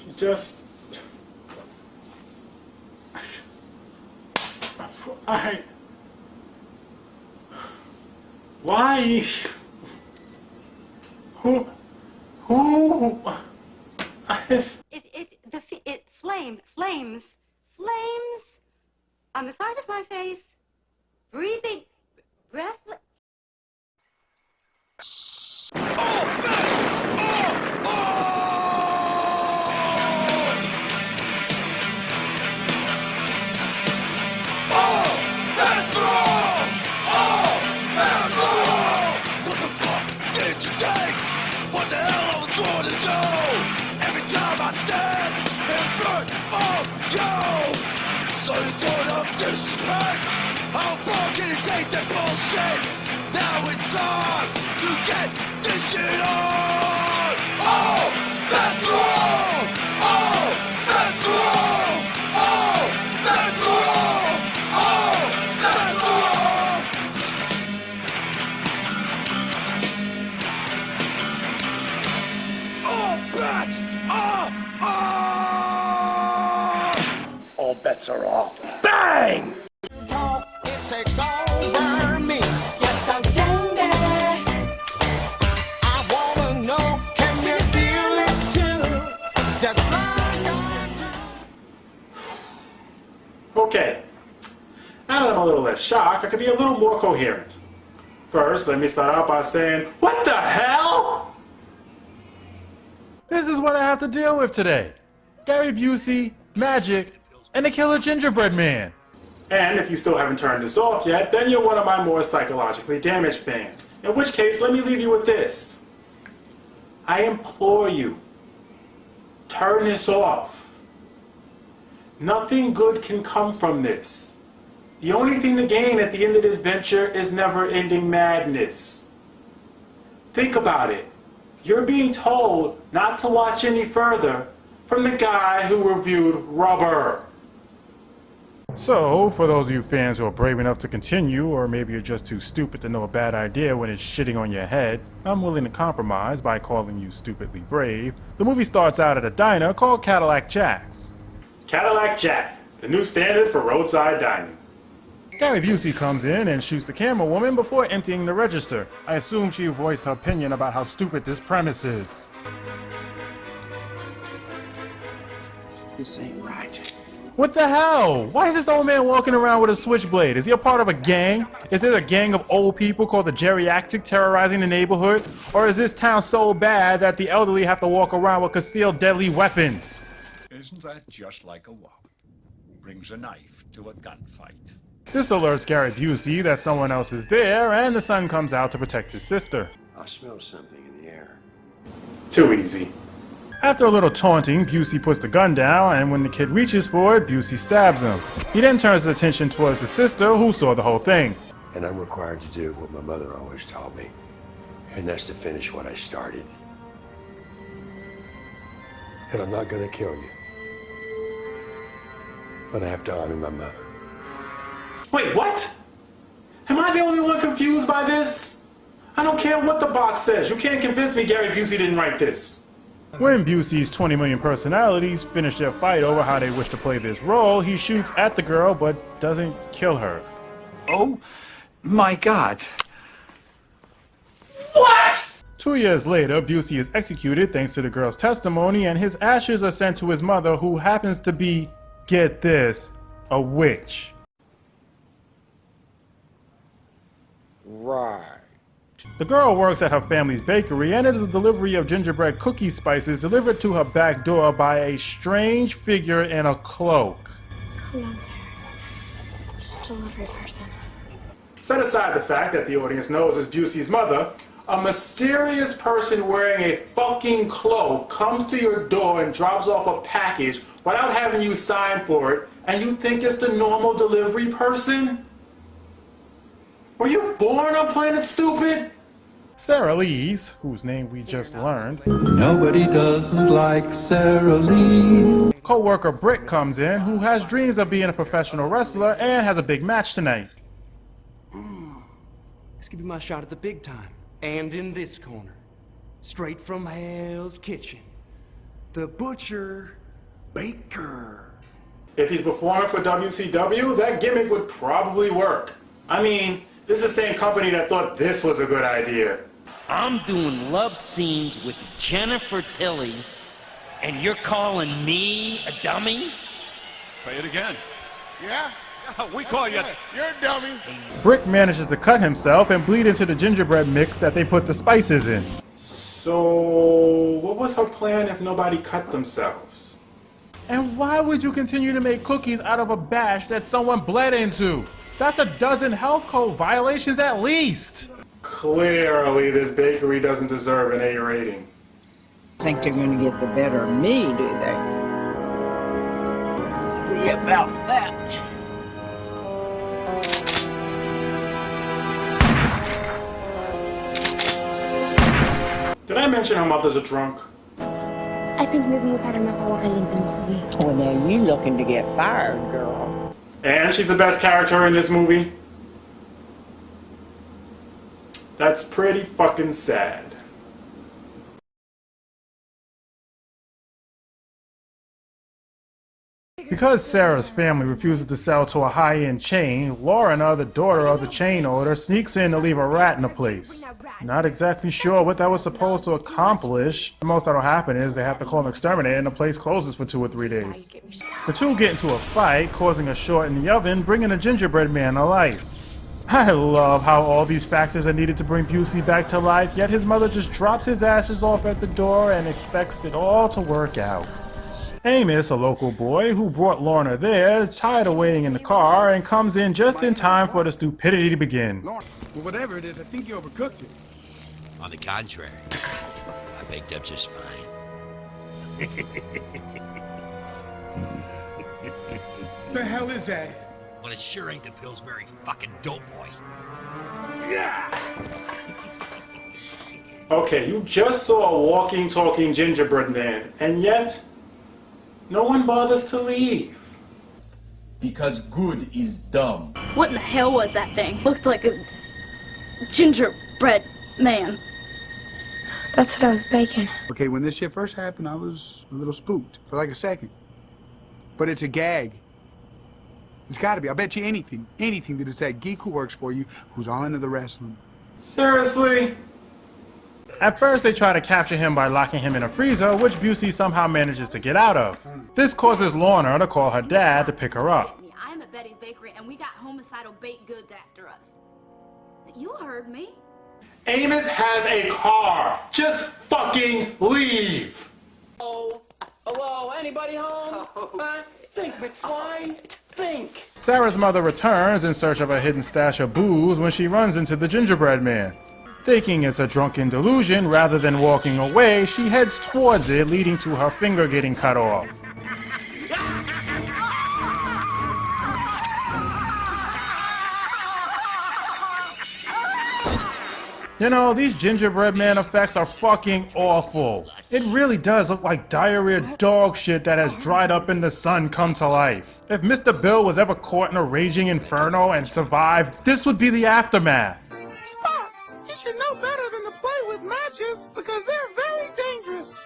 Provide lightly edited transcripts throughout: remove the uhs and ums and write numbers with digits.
You just... Why? Who? Flames on the side of my face, breathing, breathless. What the fuck did you think? What the hell I was going to do? Every time I stand in front of you, so you don't have disrespect. How far can you take that bullshit? Now it's time to get this shit on. Oh, that's wrong. Oh, that's wrong. Oh, that's wrong. Oh, that's wrong. All bets are off. All bets are off. Bang! It takes over me. Yes, I'm down there. I wanna know, can you feel it too? Just like I do. Okay. Now that I'm a little less shocked, I could be a little more coherent. First, let me start out by saying, what the hell? This is what I have to deal with today. Gary Busey, magic, and the killer gingerbread man. And if you still haven't turned this off yet, then you're one of my more psychologically damaged fans. In which case, let me leave you with this. I implore you, turn this off. Nothing good can come from this. The only thing to gain at the end of this venture is never-ending madness. Think about it. You're being told not to watch any further from the guy who reviewed Rubber. So, for those of you fans who are brave enough to continue, or maybe you're just too stupid to know a bad idea when it's shitting on your head, I'm willing to compromise by calling you stupidly brave. The movie starts out at a diner called Cadillac Jack's. Cadillac Jack, the new standard for roadside dining. Gary Busey comes in and shoots the camera woman before emptying the register. I assume she voiced her opinion about how stupid this premise is. This ain't right. What the hell? Why is this old man walking around with a switchblade? Is he a part of a gang? Is there a gang of old people called the Geriatric terrorizing the neighborhood? Or is this town so bad that the elderly have to walk around with concealed deadly weapons? Isn't that just like a wop? Brings a knife to a gunfight. This alerts Gary Busey that someone else is there, and the son comes out to protect his sister. I smell something in the air. Too easy. After a little taunting, Busey puts the gun down, and when the kid reaches for it, Busey stabs him. He then turns his attention towards the sister, who saw the whole thing. And I'm required to do what my mother always taught me, and that's to finish what I started. And I'm not gonna kill you, but I have to honor my mother. Wait, what? Am I the only one confused by this? I don't care what the box says. You can't convince me Gary Busey didn't write this. When Busey's 20 million personalities finish their fight over how they wish to play this role, he shoots at the girl but doesn't kill her. Oh my God. What? 2 years later, Busey is executed thanks to the girl's testimony, and his ashes are sent to his mother, who happens to be, get this, a witch. Right. The girl works at her family's bakery, and it is a delivery of gingerbread cookie spices delivered to her back door by a strange figure in a cloak. Come on, Sarah. Just delivery person. Set aside the fact that the audience knows it's Busey's mother, a mysterious person wearing a fucking cloak comes to your door and drops off a package without having you sign for it, and you think it's the normal delivery person? Were you born on Planet Stupid? Sarah Lee's, whose name we just learned, Nobody doesn't like Sarah Lee. co-worker Britt comes in, who has dreams of being a professional wrestler and has a big match tonight. This could be my shot at the big time. And in this corner. Straight from Hell's Kitchen. the Butcher Baker. If he's performing for WCW, that gimmick would probably work. I mean, this is the same company that thought this was a good idea. I'm doing love scenes with Jennifer Tilly, and you're calling me a dummy? Say it again. Yeah? We call you. You're a dummy. Rick manages to cut himself and bleed into the gingerbread mix that they put the spices in. So, what was her plan if nobody cut themselves? And why would you continue to make cookies out of a batch that someone bled into? That's a dozen health code violations at least. Clearly, this bakery doesn't deserve an A rating. Think they're gonna get the better of me, do they? See about that. Did I mention her mother's a drunk? I think maybe you've had enough agua caliente, Mrs. Lee. Well, now you looking to get fired, girl. And she's the best character in this movie? That's pretty fucking sad. Because Sarah's family refuses to sell to a high-end chain, Lorna, the daughter of the chain owner, sneaks in to leave a rat in the place. Not exactly sure what that was supposed to accomplish. The most that'll happen is they have to call an exterminator and the place closes for 2 or 3 days. The two get into a fight, causing a short in the oven, bringing the gingerbread man to life. I love how all these factors are needed to bring Busey back to life, yet his mother just drops his ashes off at the door and expects it all to work out. Amos, a local boy who brought Lorna there, is tired of waiting in the car and comes in just in time for the stupidity to begin. Lorna, well, whatever it is, I think you overcooked it. On the contrary, I baked up just fine. The hell is that? Well, it sure ain't the Pillsbury fucking dope boy. Okay, you just saw a walking, talking gingerbread man, and yet no one bothers to leave. Because good is dumb. What in the hell was that thing? Looked like a gingerbread man. That's what I was baking. Okay, when this shit first happened, I was a little spooked for like a second. But it's a gag. It's gotta be. I bet you anything that it's that geek who works for you who's all into the wrestling. Seriously? At first, they try to capture him by locking him in a freezer, which Busey somehow manages to get out of. This causes Lorna to call her dad to pick her up. I'm at Betty's Bakery and we got homicidal baked goods after us. You heard me. Amos has a car. Just fucking leave. Hello, anybody home? Think, McFly. Think. Sarah's mother returns in search of a hidden stash of booze when she runs into the gingerbread man. Thinking it's a drunken delusion, rather than walking away, she heads towards it, leading to her finger getting cut off. You know, these gingerbread man effects are fucking awful. It really does look like diarrhea dog shit that has dried up in the sun come to life. If Mr. Bill was ever caught in a raging inferno and survived, this would be the aftermath. Spot, you should know better than to play with matches because they're very dangerous.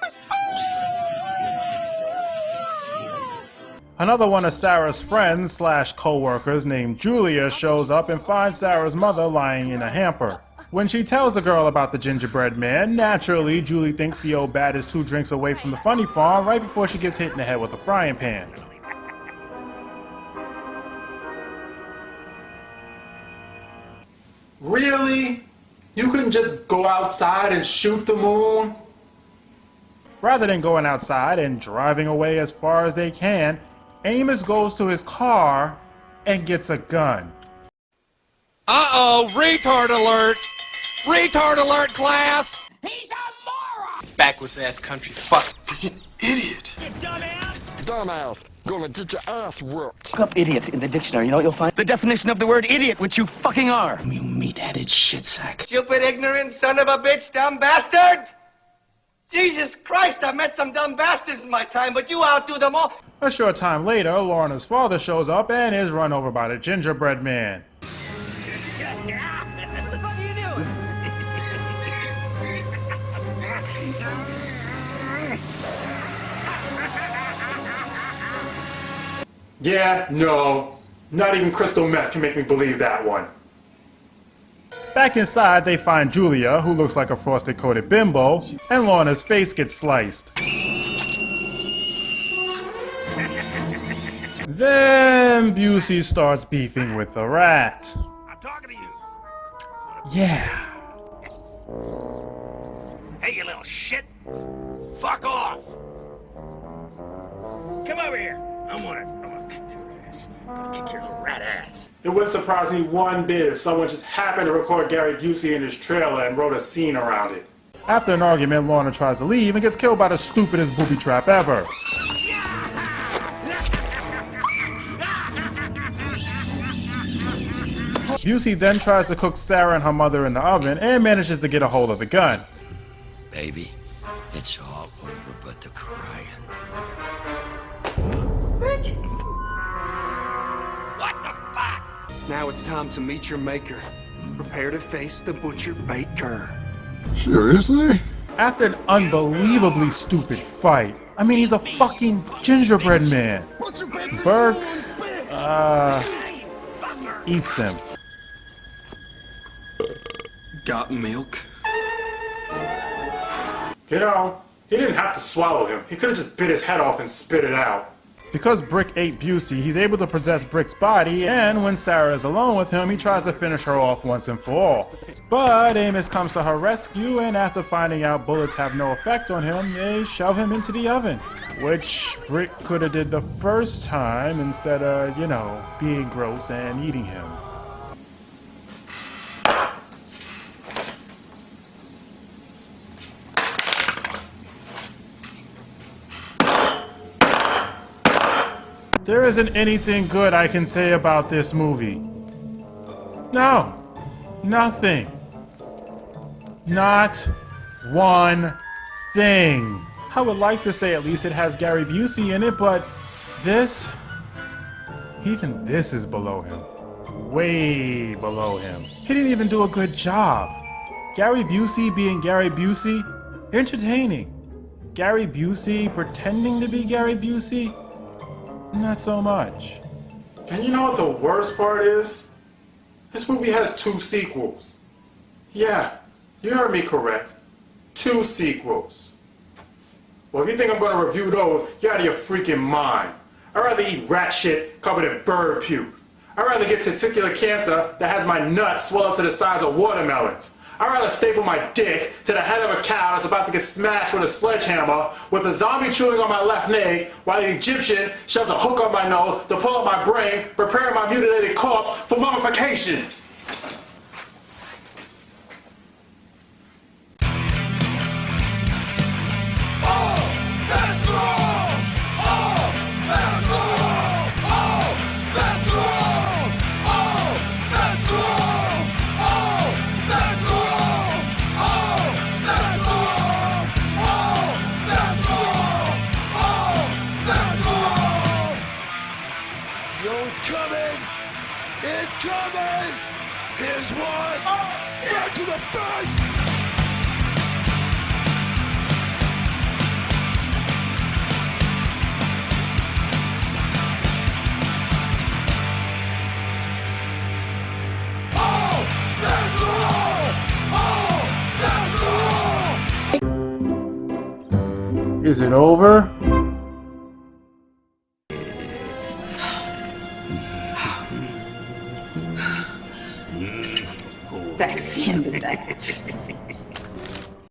Another one of Sarah's friends slash co-workers named Julia shows up and finds Sarah's mother lying in a hamper. When she tells the girl about the gingerbread man, naturally, Julie thinks the old bat is 2 drinks away from the funny farm right before she gets hit in the head with a frying pan. Really? You couldn't just go outside and shoot the moon? Rather than going outside and driving away as far as they can, Amos goes to his car and gets a gun. Uh-oh, retard alert! Retard alert, class! He's a moron! Backwards ass country fuck. Freaking idiot. You dumbass! Dumbass, gonna get your ass whooped. Look up idiot in the dictionary, you know what you'll find? The definition of the word idiot, which you fucking are. You meat-headed shitsack. Stupid, ignorant son of a bitch, dumb bastard! Jesus Christ, I've met some dumb bastards in my time, but you outdo them all. A short time later, Lorna's father shows up and is run over by the gingerbread man. Yeah, no. Not even crystal meth can make me believe that one. Back inside, they find Julia, who looks like a frosted-coated bimbo, and Lorna's face gets sliced. Then Busey starts beefing with the rat. I'm talking to you. Yeah. Hey, you little shit. Fuck off. Come over here. I'm gonna kick your ass. I'm gonna kick your little rat ass. It wouldn't surprise me one bit if someone just happened to record Gary Busey in his trailer and wrote a scene around it. After an argument, Lorna tries to leave and gets killed by the stupidest booby trap ever. Busey then tries to cook Sarah and her mother in the oven and manages to get a hold of the gun. Baby, it's all over but the crying. Rick! What the fuck? Now it's time to meet your maker. Prepare to face the butcher baker. Seriously? After an unbelievably stupid fight, I mean, he's a fucking gingerbread man. Burke, eats him. Got milk? You know, he didn't have to swallow him. He could have just bit his head off and spit it out. Because Brick ate Busey, he's able to possess Brick's body, and when Sarah is alone with him, he tries to finish her off once and for all. But Amos comes to her rescue, and after finding out bullets have no effect on him, they shove him into the oven. Which Brick could have did the first time instead of, you know, being gross and eating him. There isn't anything good I can say about this movie. No. Nothing. Not one thing. I would like to say at least it has Gary Busey in it, but this... even this is below him. Way below him. He didn't even do a good job. Gary Busey being Gary Busey? Entertaining. Gary Busey pretending to be Gary Busey? Not so much. And you know what the worst part is? This movie has 2 sequels. Yeah, you heard me correct. 2 sequels. Well, if you think I'm going to review those, you're out of your freaking mind. I'd rather eat rat shit covered in bird puke. I'd rather get testicular cancer that has my nuts swell up to the size of watermelons. I'd rather staple my dick to the head of a cow that's about to get smashed with a sledgehammer with a zombie chewing on my left leg while the Egyptian shoves a hook on my nose to pull up my brain, preparing my mutilated corpse for mummification. It's coming! Here's one! Back to the face! Oh! That's all! Oh! That's all! Is it over? That's the end of that.